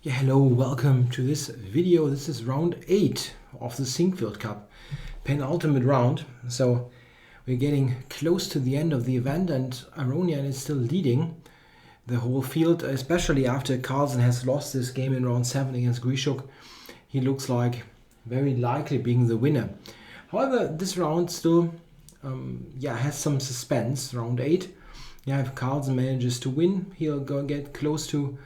Yeah, hello, welcome to this video. This is round 8 of the Sinquefield Cup, penultimate round. So we're getting close to the end of the event and Aronian is still leading the whole field, especially after Carlson has lost this game in round 7 against Giri. He looks like very likely being the winner. However, this round still has some suspense. Round 8, if Carlson manages to win, he'll go get close to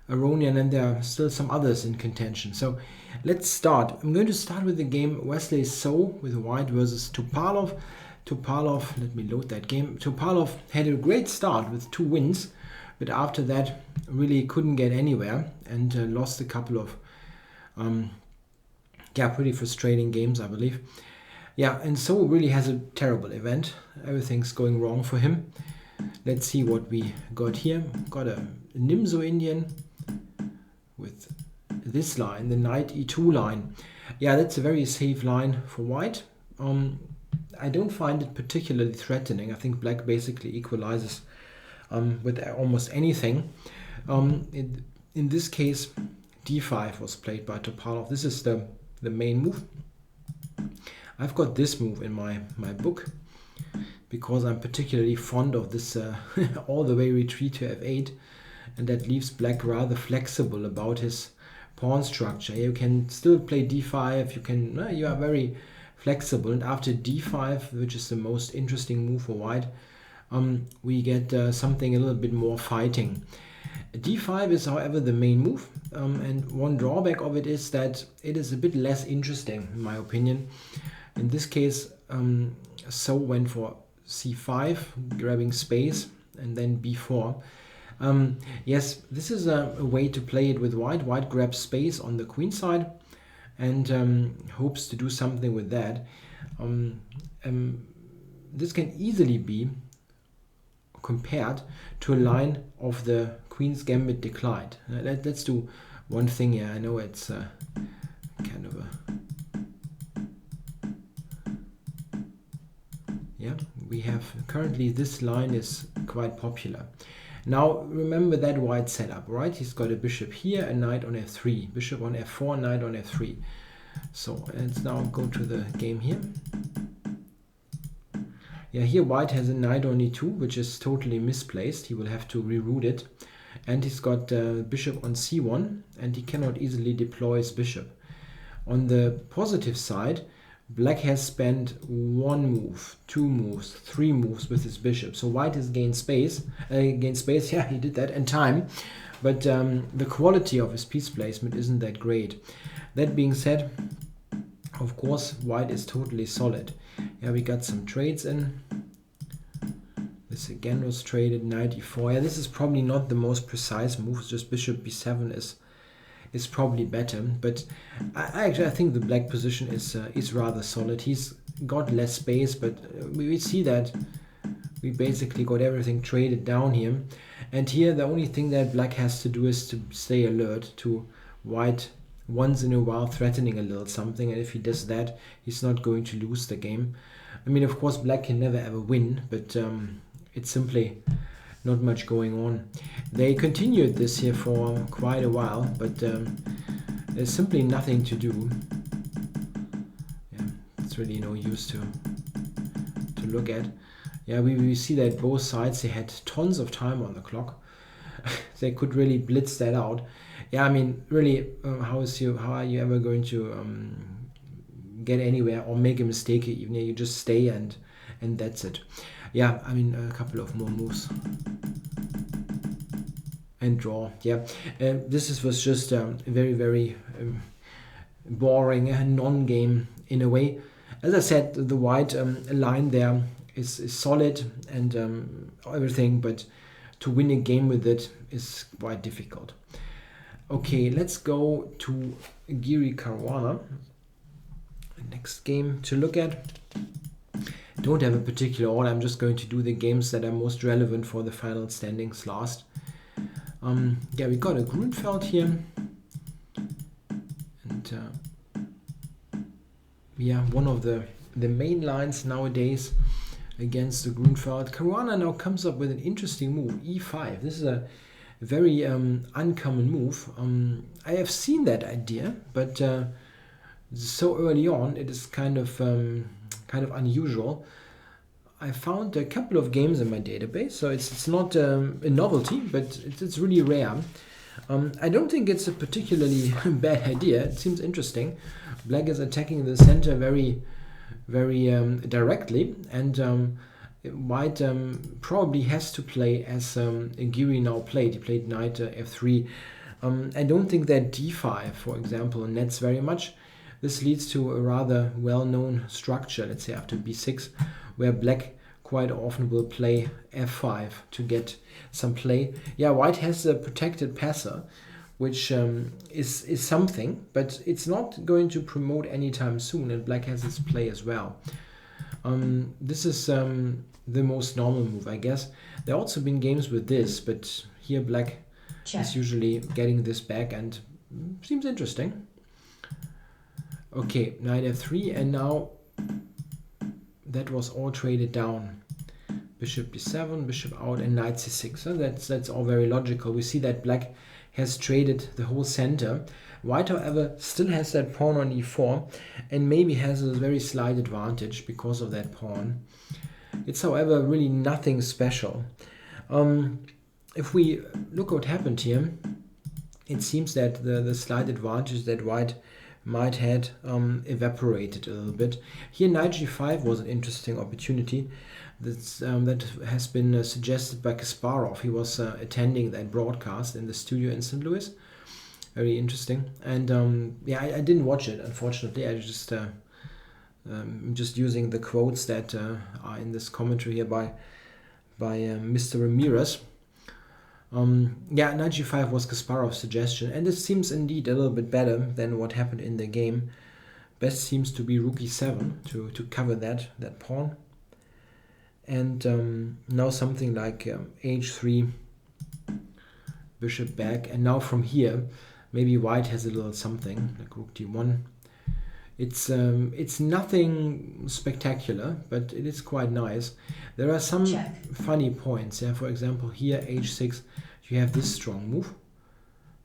Aronian, and there are still some others in contention. So let's start. I'm going to start with the game Wesley So with white versus Topalov. Topalov, let me load that game. Topalov had a great start with 2 wins, but after that really couldn't get anywhere and lost a couple of pretty frustrating games, I believe. Yeah, and So really has a terrible event. Everything's going wrong for him. Let's see what we got here. Got a Nimzo Indian with this line, the knight e2 line. Yeah, that's a very safe line for white. I don't find it particularly threatening. I think black basically equalizes with almost anything. In this case, d5 was played by Topalov. This is the main move. I've got this move in my book because I'm particularly fond of this all the way retreat to f8, and that leaves black rather flexible about his pawn structure. You can still play d5, you are very flexible, and after d5, which is the most interesting move for white, we get something a little bit more fighting. d5 is however the main move, and one drawback of it is that it is a bit less interesting in my opinion. In this case, So went for c5, grabbing space, and then b4. Yes, this is a way to play it with white. White grabs space on the queen side and hopes to do something with that. This can easily be compared to a line of the Queen's Gambit declined. Let's do one thing here. I know it's kind of a... Yeah, we have currently this line is quite popular. Now remember that white setup, right? He's got a bishop here, a knight on f3, bishop on f4, knight on f3. So let's now go to the game here. Yeah, here white has a knight on e2, which is totally misplaced. He will have to reroute it. And he's got bishop on c1, and he cannot easily deploy his bishop. On the positive side, black has spent 1 move, 2 moves, 3 moves with his bishop. So white has gained space. Yeah, he did that, and time. But the quality of his piece placement isn't that great. That being said, of course, white is totally solid. Yeah, we got some trades in. This again was traded, knight e4. Yeah, this is probably not the most precise move. Just bishop b7 is probably better, but I think the black position is rather solid. He's got less space, but we see that we basically got everything traded down here. And here the only thing that black has to do is to stay alert to white once in a while threatening a little something, and if he does that, he's not going to lose the game. I mean, of course, black can never ever win, but it's simply not much going on. They continued this here for quite a while, but there's simply nothing to do. Yeah, it's really no use to look at. Yeah, we see that both sides, they had tons of time on the clock. They could really blitz that out. Yeah, I mean, really, how are you ever going to get anywhere or make a mistake? You just stay and that's it. Yeah, I mean, a couple of more moves and draw. Yeah, this was just very, very boring non-game in a way. As I said, the white line there is solid and everything, but to win a game with it is quite difficult. Okay, let's go to Giri Caruana. Next game to look at. Don't have a particular order. I'm just going to do the games that are most relevant for the final standings last. Yeah, we got a Grunfeld here, and yeah, one of the main lines nowadays against the Grunfeld. Caruana now comes up with an interesting move, e5. This is a very uncommon move. I have seen that idea, but so early on it is kind of unusual. I found a couple of games in my database, so it's not a novelty, but it's really rare. I don't think it's a particularly bad idea. It seems interesting. Black is attacking the center very, very directly, and White probably has to play as Giri now played. He played knight f3. I don't think that d5, for example, nets very much. This leads to a rather well-known structure, let's say after b6, where Black quite often will play f5 to get some play. Yeah, White has a protected passer, which is something, but it's not going to promote anytime soon, and Black has its play as well. This is the most normal move, I guess. There have also been games with this, but here Black is usually getting this back and seems interesting. Okay, knight f3, and now that was all traded down. Bishop b7, bishop out, and knight c6. So that's all very logical. We see that Black has traded the whole center. White, however, still has that pawn on e4 and maybe has a very slight advantage because of that pawn. It's, however, really nothing special. If we look what happened here, it seems that the slight advantage that White might had evaporated a little bit. Here knight g5 was an interesting opportunity. That has been suggested by Kasparov. He was attending that broadcast in the studio in St. Louis. Very interesting. And yeah, I didn't watch it, unfortunately. I just using the quotes that are in this commentary here by Mr. Ramirez. Yeah, knight g5 was Kasparov's suggestion, and it seems indeed a little bit better than what happened in the game. Best seems to be rook e7 to cover that pawn. And now something like h3, bishop back, and now from here maybe White has a little something like rook d1. It's nothing spectacular, but it is quite nice. There are some funny points. Yeah, for example, here h6, you have this strong move.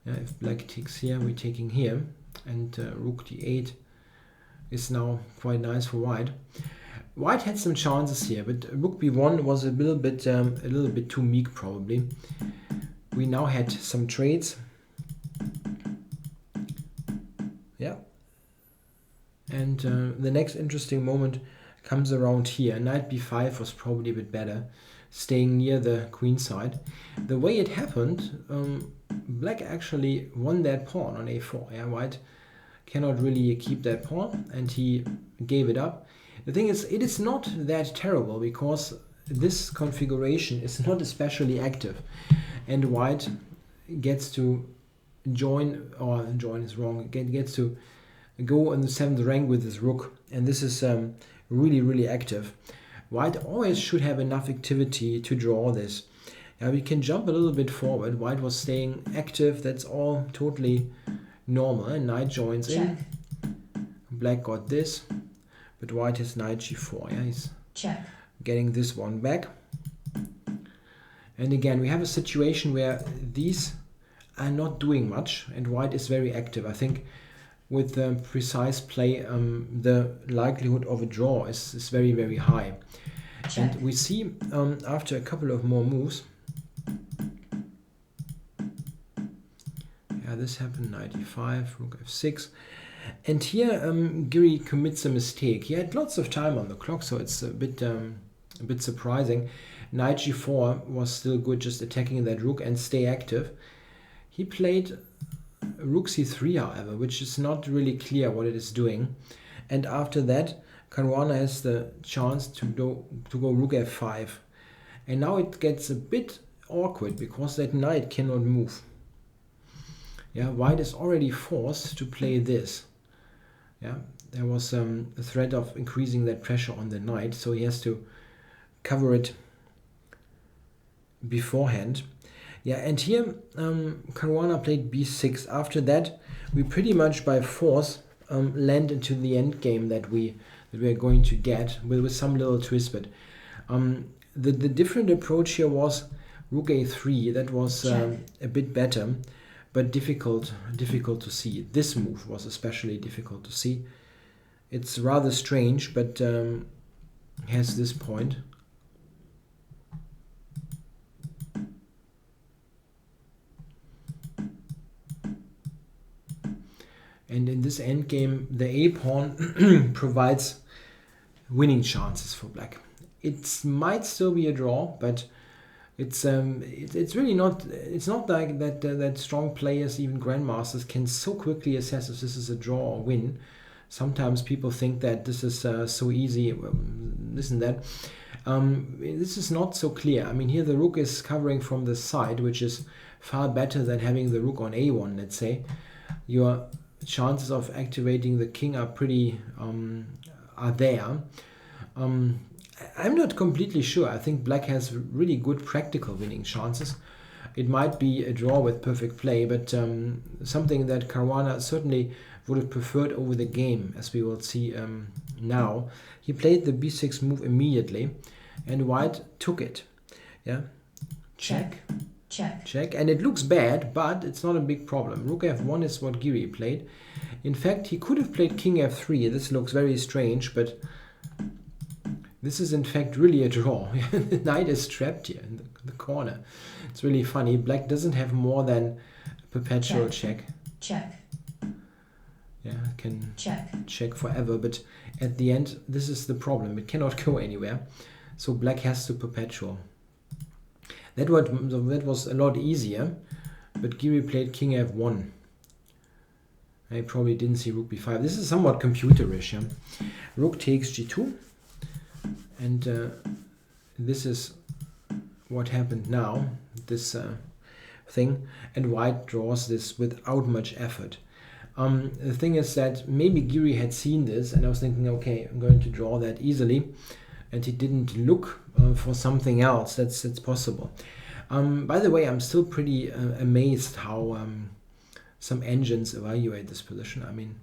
Yeah, if Black takes here, we're taking here, and rook d8 is now quite nice for White. White had some chances here, but rook b1 was a little bit too meek probably. We now had some trades. Yeah. And the next interesting moment comes around here. Knight b5 was probably a bit better, staying near the queen side. The way it happened, Black actually won that pawn on a4. Yeah, White cannot really keep that pawn, and he gave it up. The thing is, it is not that terrible because this configuration is not especially active, and White gets to join is wrong. Gets to go in the 7th rank with his rook, and this is really, really active. White always should have enough activity to draw this. We can jump a little bit forward. White was staying active. That's all totally normal. And knight joins in. Black got this, but White has knight g4. Yeah, he's getting this one back. And again, we have a situation where these are not doing much, and White is very active. I think with precise play, the likelihood of a draw is very, very high. And we see after a couple of more moves, yeah, this happened, knight e5, rook f6, and here Giri commits a mistake. He had lots of time on the clock, so it's a bit surprising. Knight g4 was still good, just attacking that rook and stay active. He played rook c3, however, which is not really clear what it is doing. And after that, Caruana has the chance to go rook f5. And now it gets a bit awkward because that knight cannot move. Yeah, White is already forced to play this. Yeah, there was a threat of increasing that pressure on the knight, so he has to cover it beforehand. Yeah, and here Caruana played b6. After that, we pretty much by force land into the end game that we are going to get with some little twist. But the different approach here was Rook a3, that was a bit better, but difficult to see. This move was especially difficult to see. It's rather strange, but has this point. And in this endgame, the a-pawn provides winning chances for black. It might still be a draw, but it's really not. It's not like that strong players, even grandmasters, can so quickly assess if this is a draw or win. Sometimes people think that this is so easy, this and that. This is not so clear. I mean, here the rook is covering from the side, which is far better than having the rook on a1, let's say. Your chances of activating the king are pretty are there. I'm not completely sure. I think black has really good practical winning chances. It might be a draw with perfect play, but something that Caruana certainly would have preferred over the game, as we will see now. He played the b6 move immediately, and white took it. Yeah, check. Check, and it looks bad, but it's not a big problem. Rook f1 is what Giri played. In fact, he could have played king f3. This looks very strange, but this is in fact really a draw. The knight is trapped here in the corner. It's really funny. Black doesn't have more than a perpetual check. Yeah, can check forever, but at the end, this is the problem. It cannot go anywhere. So black has to perpetual. That was a lot easier, but Giri played king f1. I probably didn't see rook b5. This is somewhat computerish. Yeah? Rook takes g2, and this is what happened now, this thing, and white draws this without much effort. The thing is that maybe Giri had seen this, and I was thinking, okay, I'm going to draw that easily, and he didn't look for something else. That's possible. By the way, I'm still pretty amazed how some engines evaluate this position. I mean,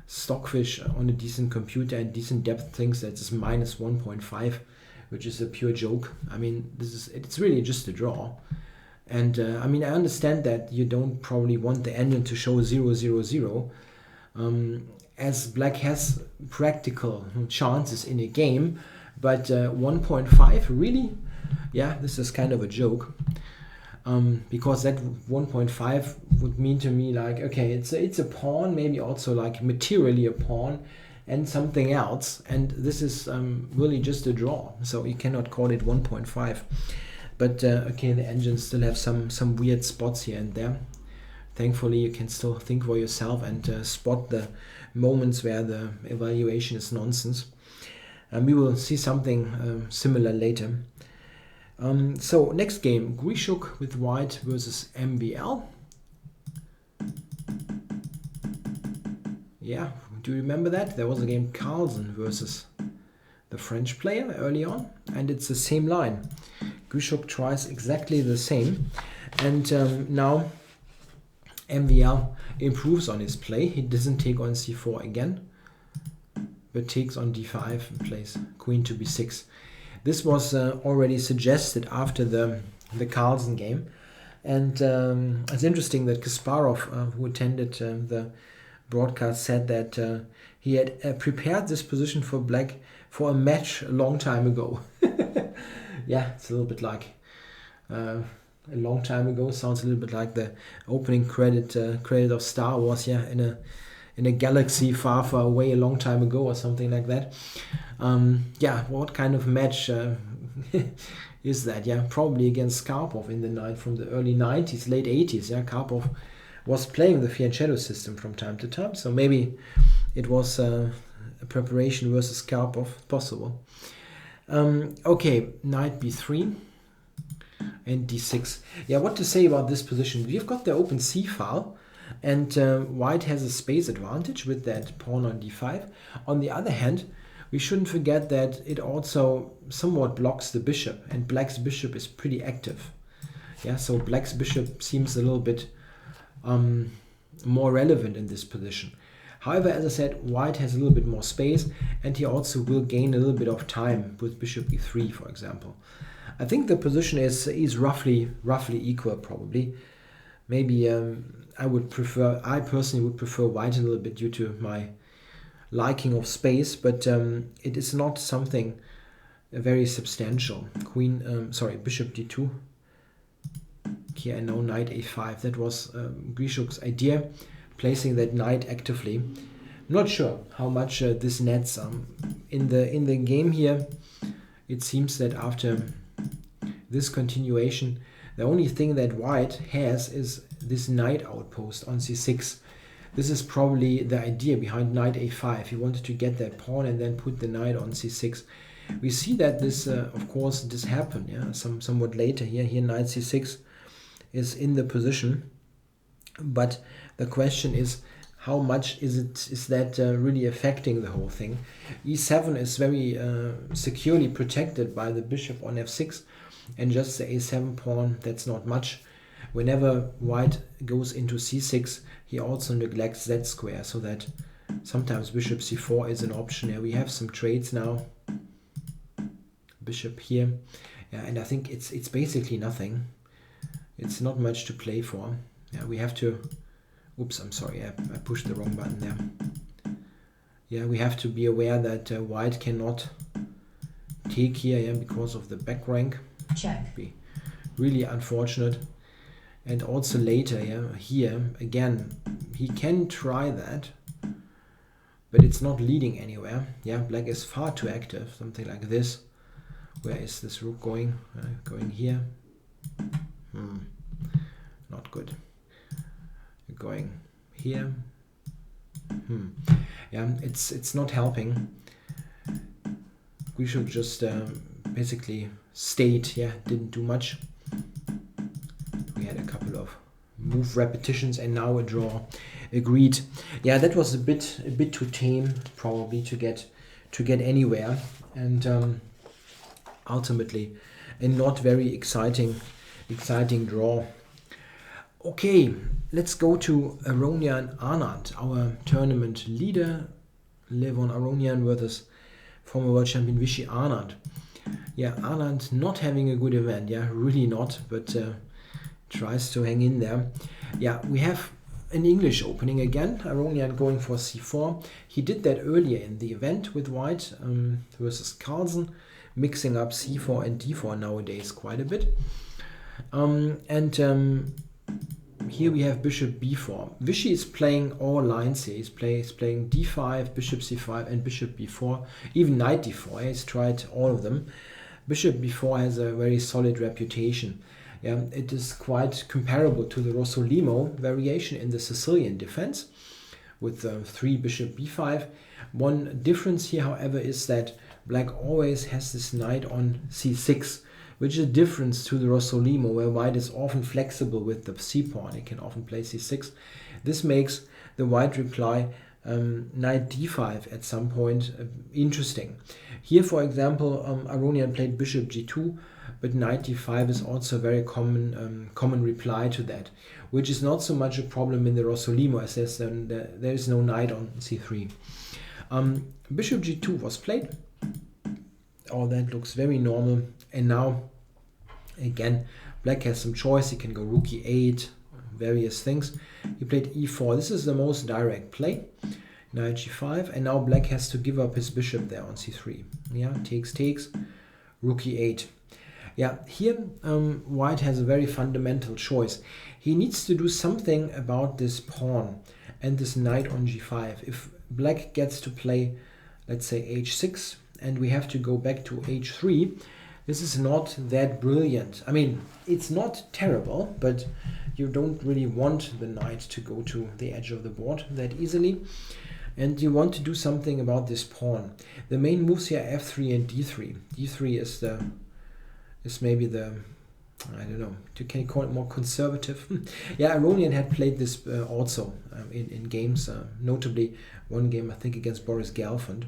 Stockfish on a decent computer and decent depth thinks that it's minus 1.5, which is a pure joke. I mean, it's really just a draw. And I mean, I understand that you don't probably want the engine to show 0, 0, 0. As black has practical chances in a game, but 1.5, really? Yeah, this is kind of a joke. Because that 1.5 would mean to me like, okay, it's a pawn, maybe also like materially a pawn and something else. And this is really just a draw. So you cannot call it 1.5. But okay, the engines still have some weird spots here and there. Thankfully, you can still think for yourself and spot the moments where the evaluation is nonsense. We will see something similar later. So next game, Grishuk with white versus MBL. Yeah, do you remember that? There was a game Carlson versus the French player early on, and it's the same line. Grishuk tries exactly the same, and now MBL improves on his play. He doesn't take on c4 again, but takes on d5 and plays queen to b6. This was already suggested after the Carlson game, and it's interesting that Kasparov, who attended the broadcast, said that he had prepared this position for black for a match a long time ago. Yeah, it's a little bit like a long time ago. Sounds a little bit like the opening credit of Star Wars. Yeah, in a galaxy far, far away a long time ago or something like that. Yeah, what kind of match is that? Yeah, probably against Karpov in the night from the early 90s, late 80s. Yeah, Karpov was playing the Fear and Shadow system from time to time, so maybe it was a preparation versus Karpov, possible. Okay, knight b3 and d6. Yeah, what to say about this position? We've got the open c file, and white has a space advantage with that pawn on d5. On the other hand, we shouldn't forget that it also somewhat blocks the bishop, and black's bishop is pretty active. Yeah, so black's bishop seems a little bit more relevant in this position. However, as I said, white has a little bit more space, and he also will gain a little bit of time with bishop e3, for example. I think the position is roughly equal, probably. Maybe I personally would prefer white a little bit due to my liking of space, but it is not something very substantial. Bishop d2. Here I know knight a5. That was Grishuk's idea, placing that knight actively. I'm not sure how much this nets. In the game here, it seems that after this continuation, the only thing that white has is this knight outpost on c6. This is probably the idea behind knight a5. He wanted to get that pawn and then put the knight on c6. We see that this, of course, this happened. Yeah, somewhat later here. Here knight c6 is in the position, but the question is, how much is that really affecting the whole thing? e7 is very securely protected by the bishop on f6, and just the a7 pawn, that's not much. Whenever white goes into c6, he also neglects that square, so that sometimes bishop c4 is an option. Yeah, we have some trades now. Bishop here, yeah, and I think it's basically nothing. It's not much to play for. Yeah, we have to. Oops, I'm sorry, I pushed the wrong button there. Yeah, we have to be aware that white cannot take here, yeah, because of the back rank. Check. Be really unfortunate. And also later, yeah, here again, he can try that, but it's not leading anywhere. Yeah, black is far too active. Something like this. Where is this rook going? Going here. Not good. Going here. Yeah, it's not helping. We should just basically stayed. Yeah, didn't do much. We had a couple of move repetitions and now a draw. Agreed. Yeah, that was a bit too tame, probably, to get anywhere, and ultimately a not very exciting draw. Okay, let's go to Aronian Anand, our tournament leader. Levon Aronian versus former world champion Vishy Anand. Yeah, Anand not having a good event. Yeah, really not, but tries to hang in there. Yeah, we have an English opening again. Aronian going for c4. He did that earlier in the event with white versus Carlson, mixing up c4 and d4 nowadays quite a bit. Here we have bishop b4. Vishy is playing all lines here. He's playing d5, bishop c5, and bishop b4. Even knight d4. He's tried all of them. Bishop b4 has a very solid reputation. Yeah, it is quite comparable to the Rossolimo variation in the Sicilian defense with 3 bishop b5. One difference here, however, is that black always has this knight on c6, which is a difference to the Rossolimo, where white is often flexible with the c-pawn. It can often play c6. This makes the white reply knight d5 at some point interesting. Here, for example, Aronian played bishop g2, but knight d5 is also a very common reply to that, which is not so much a problem in the Rossolimo, as there is no knight on c3. Bishop g2 was played. All that looks very normal, and now again black has some choice. He can go rook e8, various things. He played e4. This is the most direct play. Knight g5, and now black has to give up his bishop there on c3. Yeah, takes, rook e8. Yeah, here white has a very fundamental choice. He needs to do something about this pawn and this knight on g5. If black gets to play, let's say, h6, and we have to go back to h3, this is not that brilliant. I mean, it's not terrible, but you don't really want the knight to go to the edge of the board that easily. And you want to do something about this pawn. The main moves here are f3 and d3. d3 is maybe the, I don't know, you can call it more conservative. Yeah, Aronian had played this also in games, notably one game I think against Boris Gelfand.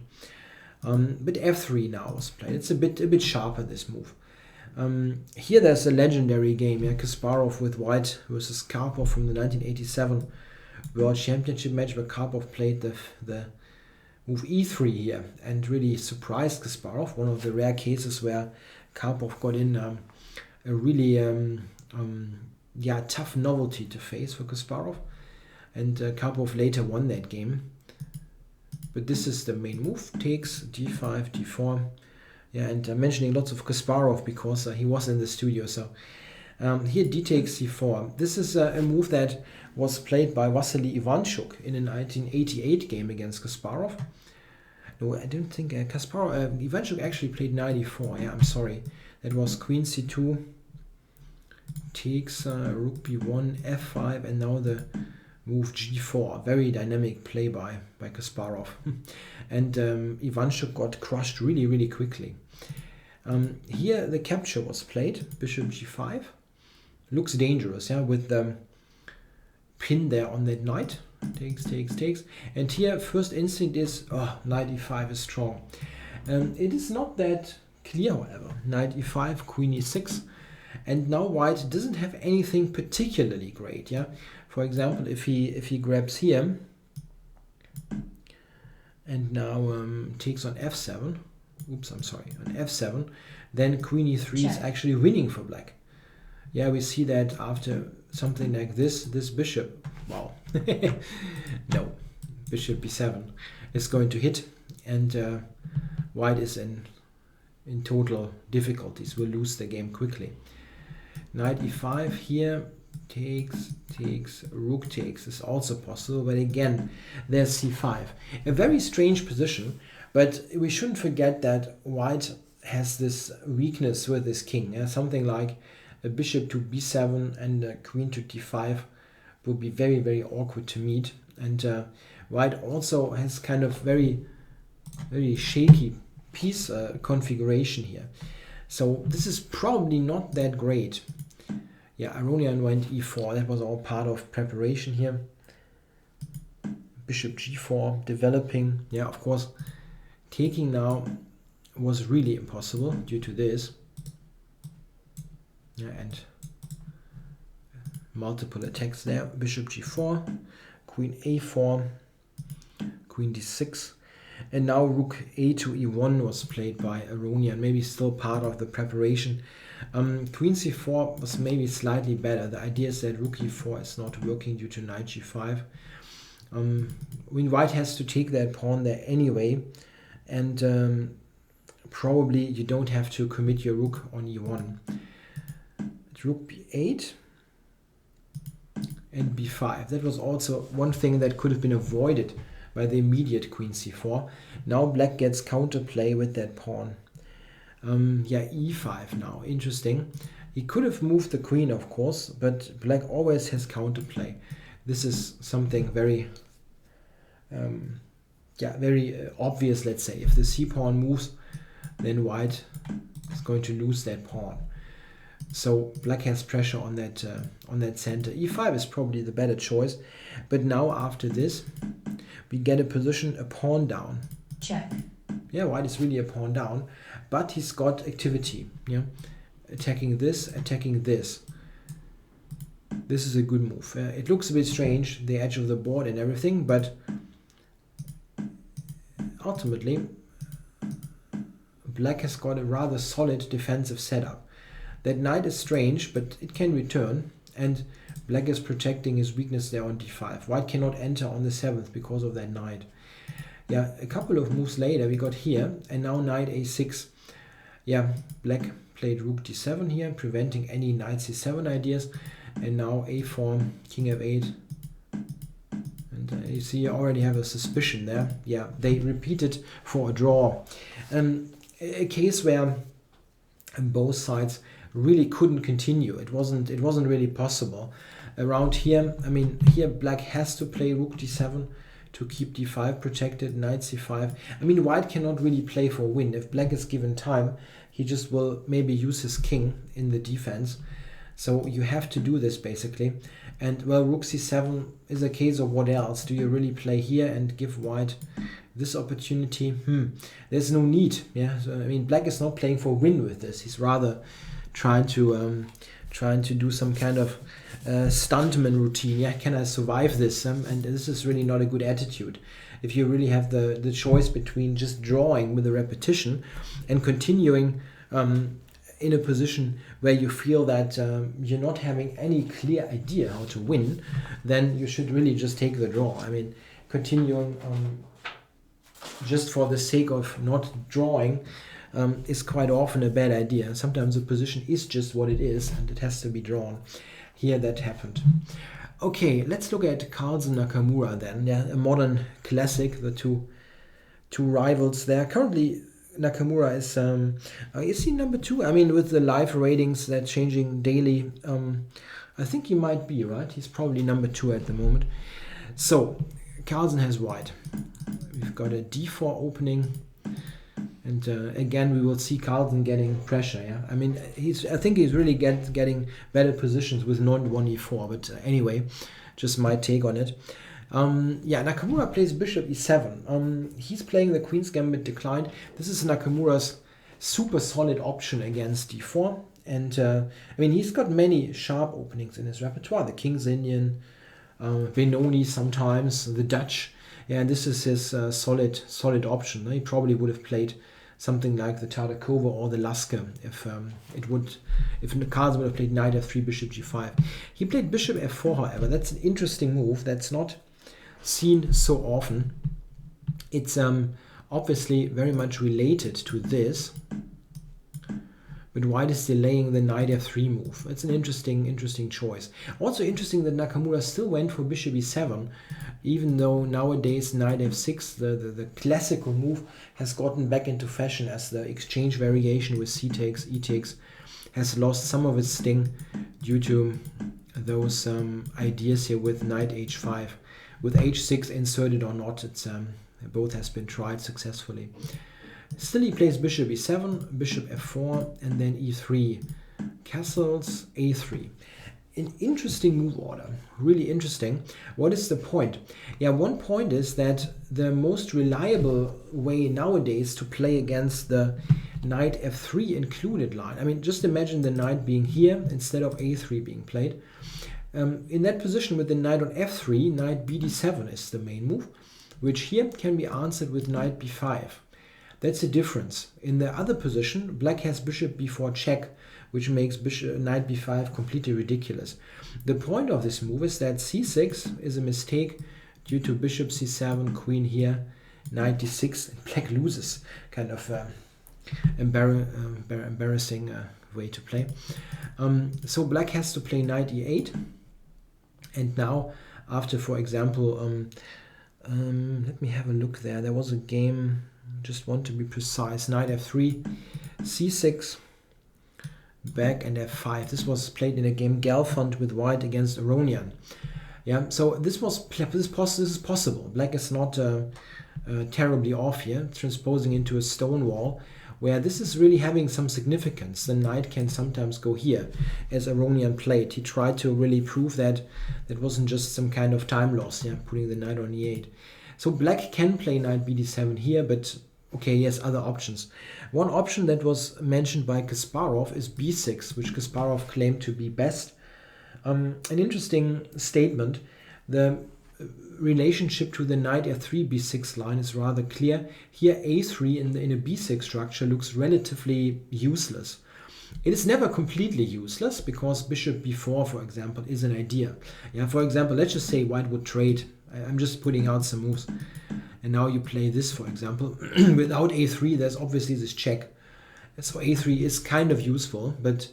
But f3 now was played. It's a bit sharper, this move. Here there's a legendary game, yeah, Kasparov with white versus Karpov from the 1987 World Championship match where Karpov played the move e3 here and really surprised Kasparov. One of the rare cases where Karpov got in a really tough novelty to face for Kasparov, and Karpov later won that game. But this is the main move: takes d5, d4. Yeah, and I'm mentioning lots of Kasparov because he was in the studio. So here d takes c4. This is a move that was played by Vasily Ivanchuk in a 1988 game against Kasparov. No, I don't think Ivanchuk actually played knight e4. Yeah, I'm sorry. That was queen c2, takes rook b1, f5, and now the move g4. Very dynamic play by Kasparov. And Ivanchuk got crushed really, really quickly. Here the capture was played, bishop g5. Looks dangerous, yeah, with the pin there on that knight. Takes, takes, takes. And here first instinct is, knight e5 is strong. It is not that clear, however. Knight e5, queen e6. And now white doesn't have anything particularly great, yeah. For example, if he grabs here and now takes on f7, oops, I'm sorry, on f7, then queen e3 is actually winning for black. Yeah, we see that after something like this bishop, wow, no, bishop b7 is going to hit, and white is in total difficulties, will lose the game quickly. Knight e5 here, takes, takes, rook takes is also possible, but again, there's c5. A very strange position, but we shouldn't forget that white has this weakness with this king. Yeah? Something like a bishop to b7 and a queen to d5 would be very, very awkward to meet. And white also has kind of very, very shaky piece configuration here. So this is probably not that great. Yeah, Aronian went e4. That was all part of preparation here. Bishop g4 developing. Yeah, of course, taking now was really impossible due to this. Yeah, and multiple attacks there. Bishop g4, queen a4, queen d6. And now rook a to e1 was played by Aronian, maybe still part of the preparation. Queen c4 was maybe slightly better. The idea is that rook e4 is not working due to knight g5. White has to take that pawn there anyway, and probably you don't have to commit your rook on e1. Rook b8 and b5. That was also one thing that could have been avoided by the immediate queen c4. Now black gets counterplay with that pawn. Yeah, e5 now. Interesting. He could have moved the queen, of course, but black always has counterplay. This is something very, very obvious, let's say. If the c-pawn moves, then white is going to lose that pawn. So black has pressure on that center. e5 is probably the better choice. But now after this, we get a position, a pawn down. Check. Yeah, white is really a pawn down, but he's got activity. Yeah, attacking this, attacking this. This is a good move. It looks a bit strange, the edge of the board and everything, but ultimately, black has got a rather solid defensive setup. That knight is strange, but it can return, and black is protecting his weakness there on d5. White cannot enter on the 7th because of that knight. Yeah, a couple of moves later we got here, and now knight a6. Yeah, black played rook d7 here, preventing any knight c7 ideas, and now a4, king f8. And you see, you already have a suspicion there. Yeah, they repeated for a draw. A case where both sides really couldn't continue. It wasn't really possible. Around here, I mean, here black has to play rook d7 to keep d5 protected, knight c5. I mean, white cannot really play for a win. If black is given time, he just will maybe use his king in the defense. So you have to do this basically. And well, rook c7 is a case of what else? Do you really play here and give white this opportunity? There's no need. Yeah, so, I mean, black is not playing for a win with this. He's rather trying to trying to do some kind of stuntman routine. Yeah, can I survive this? And this is really not a good attitude. If you really have the choice between just drawing with a repetition and continuing in a position where you feel that you're not having any clear idea how to win, then you should really just take the draw. I mean, continuing just for the sake of not drawing is quite often a bad idea. Sometimes the position is just what it is and it has to be drawn. Here that happened. Okay, let's look at Carlson Nakamura then. Yeah, a modern classic, the two rivals there. Currently, Nakamura is he number 2? I mean, with the live ratings that changing daily, I think he might be, right? He's probably number 2 at the moment. So, Carlson has white. We've got a d4 opening. And again, we will see Carlson getting pressure. Yeah, I mean, I think he's really getting better positions with non-1e4. But anyway, just my take on it. Yeah, Nakamura plays bishop e7. He's playing the Queen's Gambit declined. This is Nakamura's super solid option against d4. And I mean, he's got many sharp openings in his repertoire. The King's Indian, Benoni sometimes, the Dutch. Yeah, and this is his solid option. He probably would have played something like the Tartakova or the Lasker if Carlson would have played knight f3, bishop g5. He played bishop f4, however. That's an interesting move. That's not seen so often. It's obviously very much related to this. But white is delaying the knight f3 move. It's an interesting choice. Also interesting that Nakamura still went for bishop e7, even though nowadays knight f6, the classical move, has gotten back into fashion as the exchange variation with c takes, e takes has lost some of its sting due to those ideas here with knight h5. With h6 inserted or not, it's both has been tried successfully. Still he plays bishop e7, bishop f4, and then e3. Castles, a3. An interesting move order, really interesting. What is the point? Yeah, one point is that the most reliable way nowadays to play against the knight f3 included line. I mean, just imagine the knight being here instead of a3 being played. In that position with the knight on f3, knight bd7 is the main move, which here can be answered with knight b5. That's the difference. In the other position, black has bishop b4 check, which makes knight b5 completely ridiculous. The point of this move is that c6 is a mistake due to bishop c7, queen here, knight d6, and black loses. Kind of embarrassing way to play. So black has to play knight e8. And now, after, for example, let me have a look there. There was a game... Just want to be precise. Knight f3, c6, back, and f5. This was played in a game Galfond with white against Aronian. Yeah, so this is possible. Black is not terribly off here, transposing into a stone wall, where this is really having some significance. The knight can sometimes go here, as Aronian played. He tried to really prove that that wasn't just some kind of time loss, yeah, putting the knight on e8. So black can play knight bd7 here, but okay, he has other options. One option that was mentioned by Kasparov is b6, which Kasparov claimed to be best. An interesting statement. The relationship to the knight f3 b6 line is rather clear. Here a3 in a b6 structure looks relatively useless. It is never completely useless because bishop b4, for example, is an idea. Yeah, for example, let's just say white would trade. I'm just putting out some moves. And now you play this, for example. Without a3, there's obviously this check. So a3 is kind of useful, but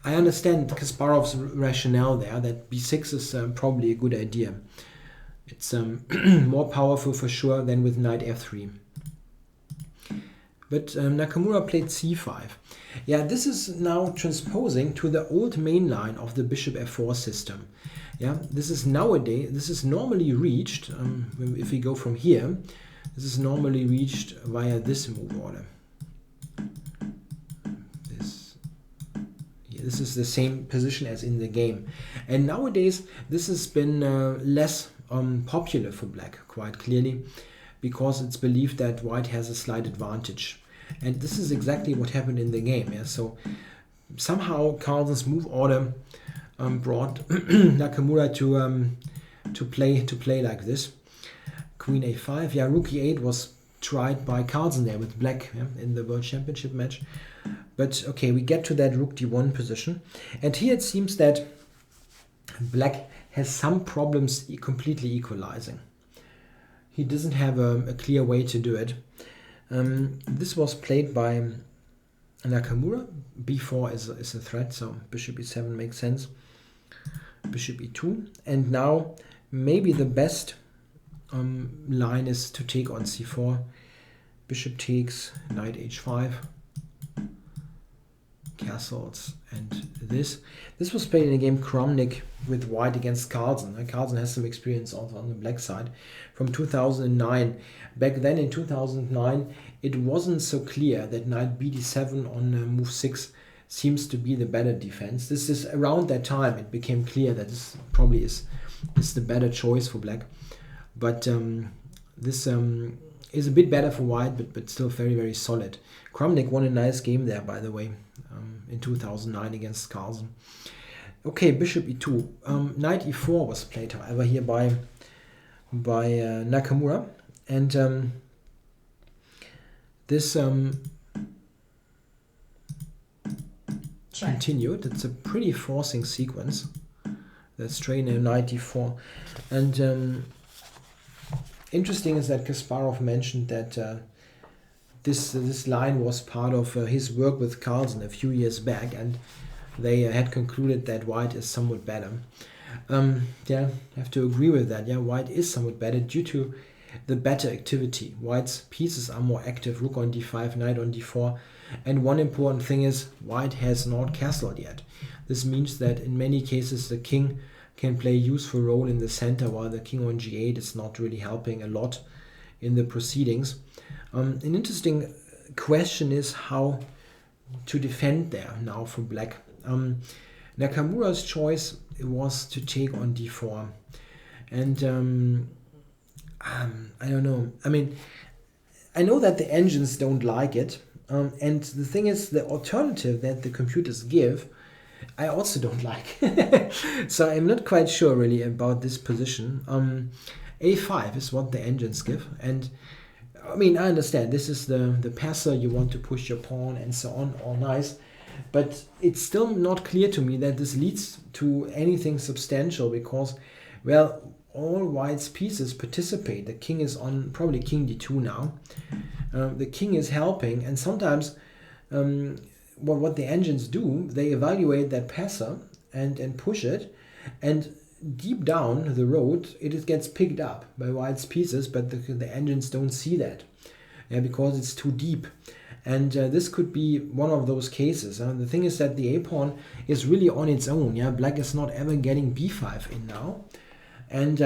I understand Kasparov's rationale there, that b6 is probably a good idea. It's more powerful for sure than with knight f3. But Nakamura played c5. Yeah, this is now transposing to the old main line of the bishop f4 system. Yeah, this is normally reached, if we go from here, this is normally reached via this move order. This is the same position as in the game. And nowadays, this has been less popular for black, quite clearly, because it's believed that white has a slight advantage. And this is exactly what happened in the game. Yeah? So somehow Carlson's move order brought Nakamura to play like this. Queen a5. Yeah, rook e8 was tried by Carlson there with black, yeah, in the World Championship match. But okay, we get to that rook d1 position. And here it seems that black has some problems completely equalizing. He doesn't have a clear way to do it. This was played by Nakamura. b4 is a threat, so bishop e7 makes sense. Bishop e2. And now maybe the best line is to take on c4. Bishop takes, knight h5. Castles and this. This was played in a game Kramnik with white against Carlson. Carlson has some experience also on the black side from 2009. Back then in 2009 it wasn't so clear that knight bd7 on move 6 seems to be the better defense. This is around that time it became clear that this probably is the better choice for black. But this is a bit better for white, but still very, very solid. Kramnik won a nice game there, by the way, in 2009 against Carlson. Okay, bishop e2. Knight e4 was played, however, here by Nakamura. And this continued. It's a pretty forcing sequence. Let's train a knight e4. And interesting is that Kasparov mentioned that this line was part of his work with Carlson a few years back, and they had concluded that white is somewhat better. Yeah, I have to agree with that. Yeah, white is somewhat better due to the better activity. White's pieces are more active, rook on d5, knight on d4. And one important thing is white has not castled yet. This means that in many cases the king can play a useful role in the center, while the king on g8 is not really helping a lot in the proceedings. An interesting question is how to defend there now for black. Nakamura's choice was to take on d4. And I don't know. I mean, I know that the engines don't like it. And the thing is, the alternative that the computers give, I also don't like. So I'm not quite sure really about this position. A5 is what the engines give. And I mean, I understand this is the passer, you want to push your pawn and so on, all nice. But it's still not clear to me that this leads to anything substantial because, well, all white's pieces participate. The king is on probably king d2 now. The king is helping, and sometimes what the engines do, they evaluate that passer and push it, and deep down the road it gets picked up by white's pieces, but the engines don't see that, yeah, because it's too deep. And this could be one of those cases. The thing is that the a-pawn is really on its own. Yeah, black is not ever getting b5 in now. And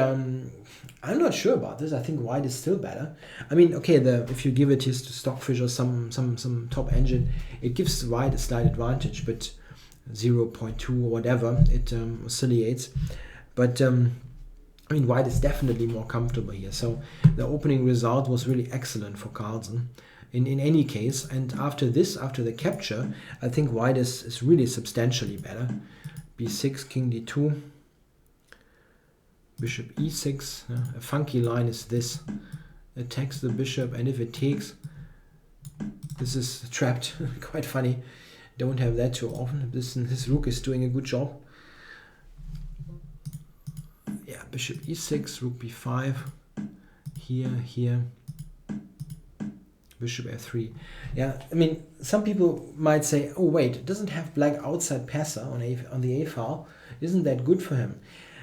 I'm not sure about this. I think white is still better. I mean, okay, if you give it his to Stockfish or some top engine, it gives white a slight advantage, but 0.2 or whatever, it oscillates. But I mean, white is definitely more comfortable here. So the opening result was really excellent for Carlson in any case. And after this, after the capture, I think white is really substantially better. b6, king d2. Bishop e6, a funky line is this, attacks the bishop, and if it takes, this is trapped. Quite funny, don't have that too often. This rook is doing a good job. Yeah, bishop e6, rook b5, here, bishop f3. Yeah, I mean, some people might say, oh wait, doesn't have black outside passer on the a file, isn't that good for him?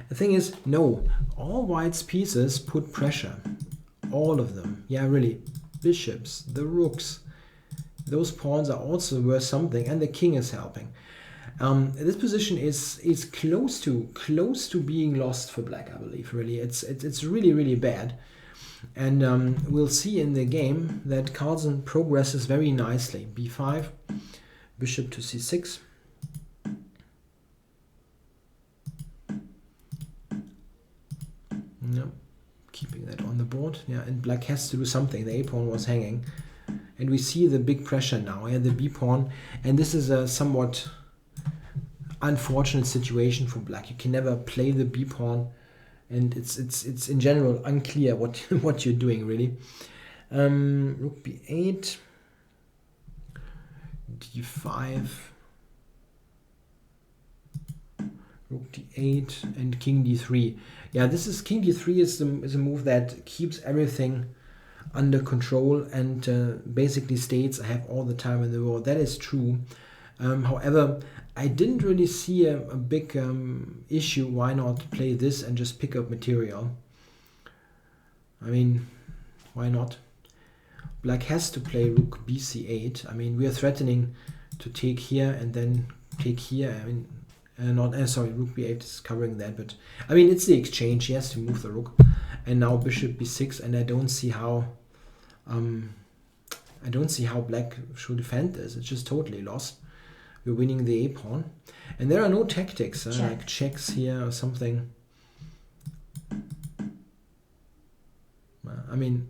The thing is, no, all white's pieces put pressure, all of them. Yeah, really, bishops, the rooks, those pawns are also worth something, and the king is helping. This position is close to being lost for black, I believe. Really, it's really, really bad, and we'll see in the game that Carlson progresses very nicely. b5, bishop to c6. No, keeping that on the board. Yeah, and black has to do something. The a-pawn was hanging. And we see the big pressure now. Yeah, the b-pawn. And this is a somewhat unfortunate situation for black. You can never play the b pawn, and it's in general unclear what what you're doing really. Rook b8, d5, rook d8, and king d3. Yeah, this is king d3 is a move that keeps everything under control and basically states I have all the time in the world. That is true. However, I didn't really see a big issue. Why not play this and just pick up material? I mean, why not? Black has to play rook bc8. I mean, we are threatening to take here and then take here. I mean, sorry, rook b8 is covering that, but I mean, it's the exchange. He has to move the rook, and now bishop b6, and I don't see how black should defend this. It's just totally lost. We're winning the a pawn, and there are no tactics like checks here or something. I mean,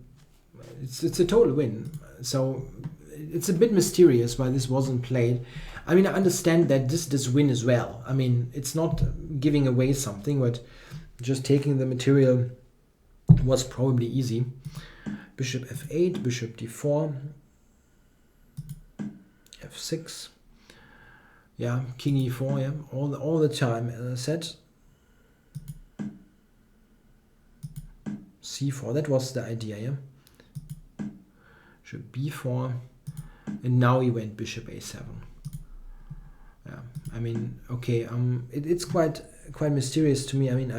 it's a total win. So it's a bit mysterious why this wasn't played. I mean, I understand that this win as well. I mean, it's not giving away something, but just taking the material was probably easy. Bishop f8, bishop d4, f6. Yeah, king e4. Yeah, all the time. As I said, c4. That was the idea. Yeah. Bishop b4, and now he went bishop a7. Yeah, I mean, okay, it's quite mysterious to me. I mean,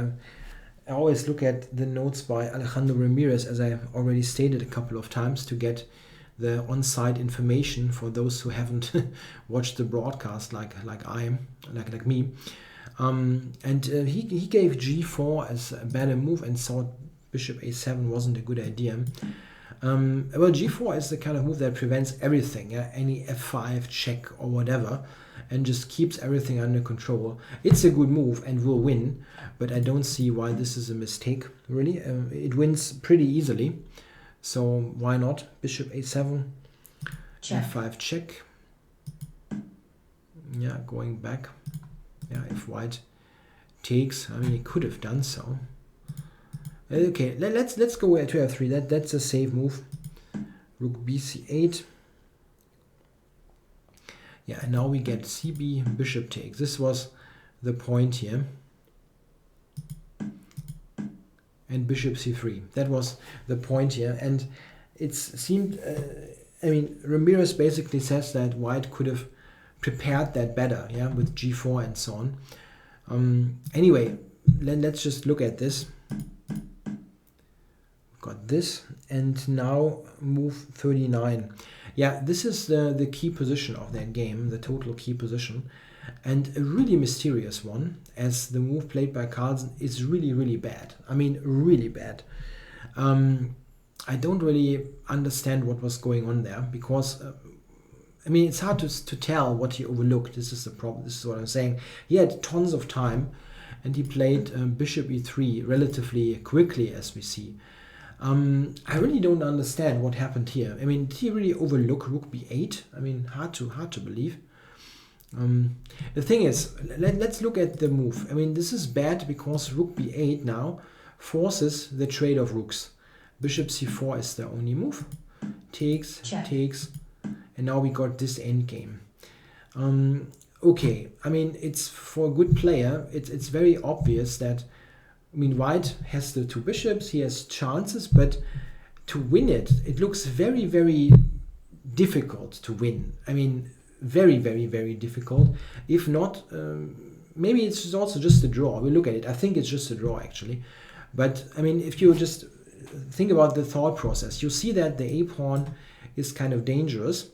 I always look at the notes by Alejandro Ramirez, as I already stated a couple of times, to get the on-site information for those who haven't watched the broadcast like me. And he gave g4 as a better move and thought bishop a7 wasn't a good idea. Well, g4 is the kind of move that prevents everything, yeah? Any f5 check or whatever, and just keeps everything under control. It's a good move and will win, but I don't see why this is a mistake, really. It wins pretty easily, so why not? Bishop a7, check. f5 check. Yeah, going back. Yeah, if white takes, I mean, he could have done so. Okay, let's go to f3. That's a safe move. Rook bc8. Yeah, and now we get cb, bishop takes. This was the point here. And bishop c3. That was the point here. And it seemed, I mean, Ramirez basically says that white could have prepared that better, yeah, with g4 and so on. Anyway, let's just look at this. Got this, and now move 39. Yeah, this is the key position of that game, the total key position, and a really mysterious one, as the move played by Carlson is really bad. I mean, really bad. I don't really understand what was going on there, because I mean, it's hard to tell what he overlooked. This is the problem. This is what I'm saying. He had tons of time, and he played bishop e3 relatively quickly, as we see. I really don't understand what happened here. I mean, did he really overlook rook b8? I mean, hard to believe. The thing is, let's look at the move. I mean, this is bad because rook b8 now forces the trade of rooks. Bishop c4 is the only move. Takes, takes, and now we got this endgame. Okay, I mean, it's for a good player. It's very obvious that, I mean, white has the two bishops, he has chances, but to win it looks very difficult to win. I mean, very difficult. If not, maybe it's also just a draw. We'll look at it. I think it's just a draw, actually. But, I mean, if you just think about the thought process, you see that the a pawn is kind of dangerous.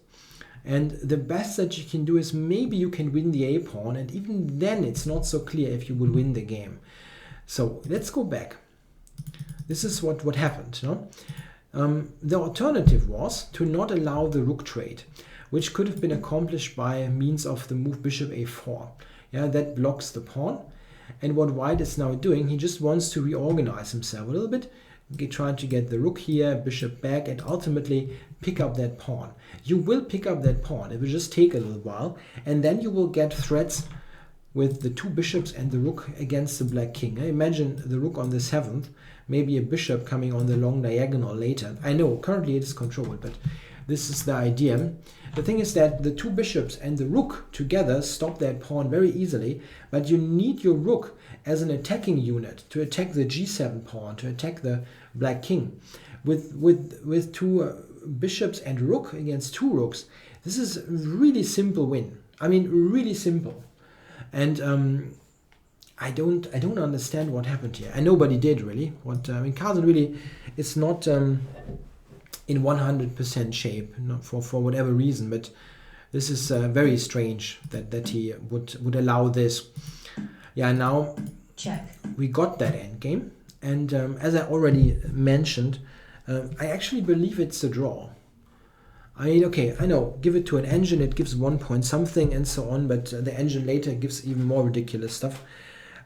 And the best that you can do is maybe you can win the a pawn, and even then it's not so clear if you will win the game. So let's go back. This is what happened. No? The alternative was to not allow the rook trade, which could have been accomplished by means of the move bishop a4. Yeah, that blocks the pawn. And what white is now doing, he just wants to reorganize himself a little bit, trying to get the rook here, bishop back, and ultimately pick up that pawn. You will pick up that pawn. It will just take a little while, and then you will get threats with the 2 bishops and the rook against the black king. Imagine the rook on the 7th, maybe a bishop coming on the long diagonal later. I know currently it is controlled, but this is the idea. The thing is that the 2 bishops and the rook together stop that pawn very easily, but you need your rook as an attacking unit to attack the g7 pawn, to attack the black king. With 2 bishops and rook against 2 rooks, this is a really simple win. I mean, really simple. And I don't understand what happened here. And nobody did really. Carlson really is not in 100% shape, not for whatever reason. But this is very strange that he would allow this. Yeah, now check. We got that endgame, and as I already mentioned, I actually believe it's a draw. I mean, okay, I know, give it to an engine, it gives 1 point something and so on, but the engine later gives even more ridiculous stuff.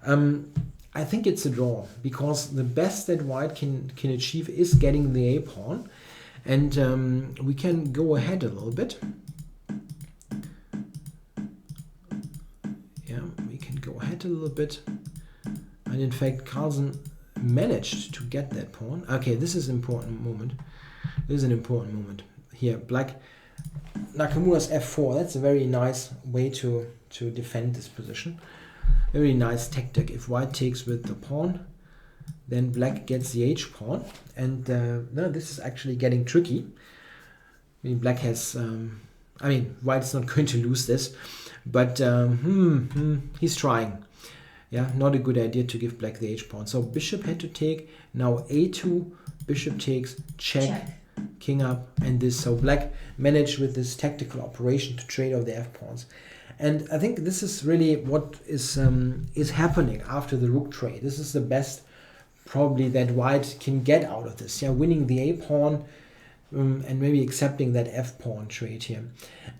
I think it's a draw, because the best that white can achieve is getting the a-pawn, and we can go ahead a little bit. Yeah, we can go ahead a little bit, and in fact, Carlson managed to get that pawn. Okay, this is an important moment. This is an important moment. Here, black, Nakamura's f4, that's a very nice way to defend this position. Very nice tactic. If white takes with the pawn, then black gets the h-pawn, and no, this is actually getting tricky. I mean, black has, white is not going to lose this, but he's trying. Yeah, not a good idea to give black the h-pawn. So bishop had to take, now a2, bishop takes, check. King up, and this. So black managed with this tactical operation to trade off the f-pawns. And I think this is really what is happening after the rook trade. This is the best probably that white can get out of this. Yeah, winning the a-pawn and maybe accepting that f-pawn trade here.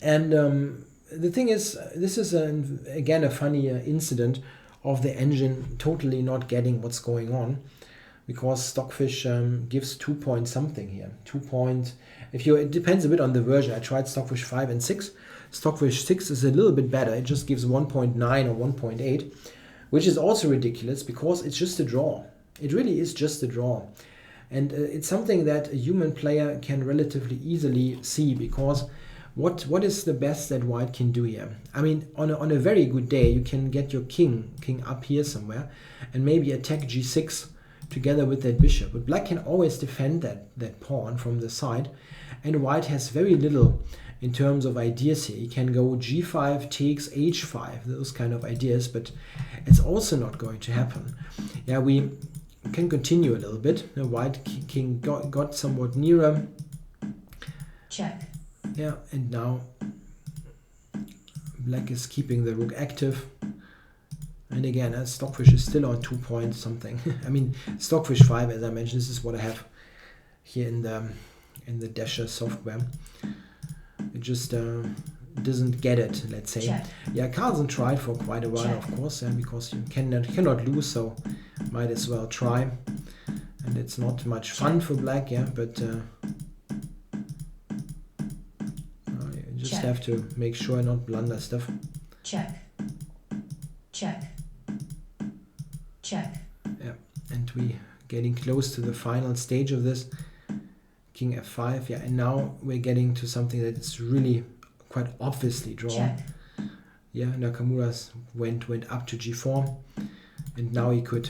And the thing is, this is again a funny incident of the engine totally not getting what's going on. Because Stockfish gives 2 point something here. 2 point. It depends a bit on the version. I tried Stockfish 5 and 6. Stockfish 6 is a little bit better. It just gives 1.9 or 1.8, which is also ridiculous because it's just a draw. It really is just a draw. And it's something that a human player can relatively easily see, because what is the best that white can do here? I mean, on a very good day, you can get your king up here somewhere and maybe attack g6 together with that bishop. But black can always defend that pawn from the side, and white has very little in terms of ideas here. He can go g5 takes h5, those kind of ideas, but it's also not going to happen. Yeah, we can continue a little bit. The white king got somewhat nearer. Check. Yeah, and now black is keeping the rook active. And again, Stockfish is still on 2 point something. I mean, Stockfish 5, as I mentioned, this is what I have here in the Dasher software. It just doesn't get it, let's say. Check. Yeah, Carlson tried for quite a while, Check. of course, because you cannot lose, so might as well try. And it's not much fun for black, yeah, but you just Check. have to make sure not blunder stuff. Check. Check. Check. Yeah, and we getting close to the final stage of this. King f5, yeah, and now we're getting to something that is really quite obviously drawn. Check. Yeah, Nakamura went up to g4, and now he could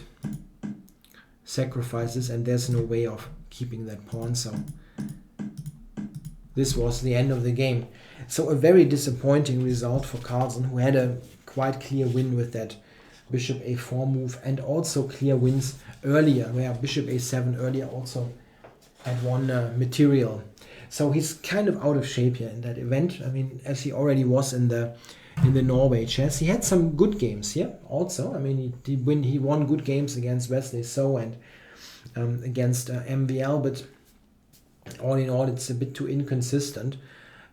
sacrifice this, and there's no way of keeping that pawn, so this was the end of the game. So a very disappointing result for Carlson, who had a quite clear win with that bishop a4 move, and also clear wins earlier, where bishop a7 earlier also had won material. So he's kind of out of shape here in that event. I mean, as he already was in the Norway chess. He had some good games here also. I mean, he won good games against Wesley So and against MVL, but all in all, it's a bit too inconsistent.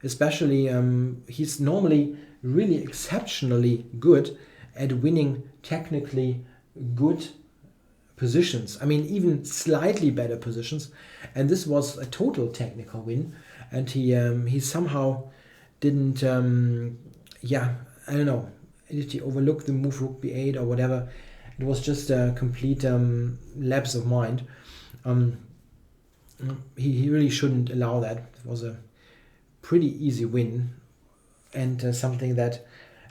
Especially, he's normally really exceptionally good at winning technically good positions. I mean, even slightly better positions. And this was a total technical win. And he somehow didn't, I don't know, did he overlook the move rook b8 or whatever? It was just a complete lapse of mind. He really shouldn't allow that. It was a pretty easy win, and something that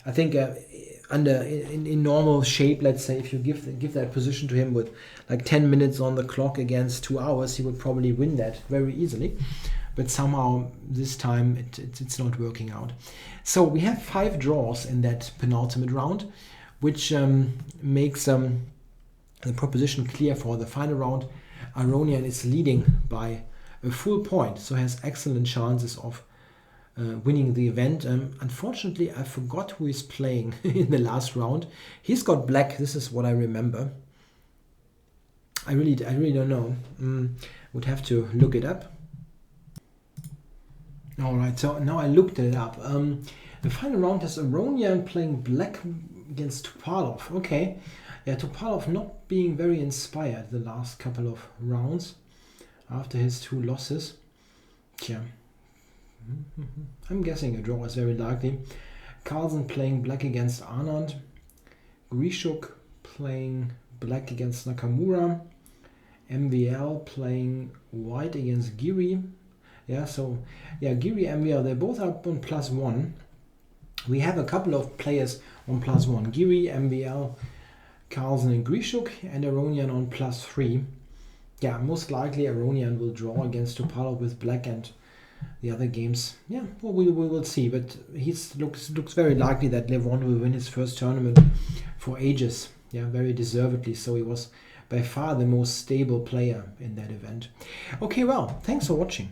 I think in normal shape, let's say, if you give that position to him with like 10 minutes on the clock against 2 hours, he would probably win that very easily. But somehow this time it's not working out. So we have 5 draws in that penultimate round, which makes the proposition clear for the final round. Aronian is leading by a full point, so has excellent chances of winning the event. Unfortunately, I forgot who is playing in the last round. He's got black. This is what I remember. I really don't know. Would have to look it up. All right, so now I looked it up. The final round has Aronian playing black against Topalov. Okay, yeah, Topalov not being very inspired the last couple of rounds after his 2 losses. Yeah. I'm guessing a draw is very likely. Carlson playing black against Anand. Giri playing black against Nakamura. MVL playing white against Giri. Yeah, so yeah, Giri, MVL, they both are on +1. We have a couple of players on +1. Giri, MVL, Carlson and Giri, and Aronian on +3. Yeah, most likely Aronian will draw against Topalov with black, and the other games, yeah, well, we will see. But he looks very likely that Levon will win his first tournament for ages. Yeah, very deservedly. So he was by far the most stable player in that event. Okay, well, thanks for watching.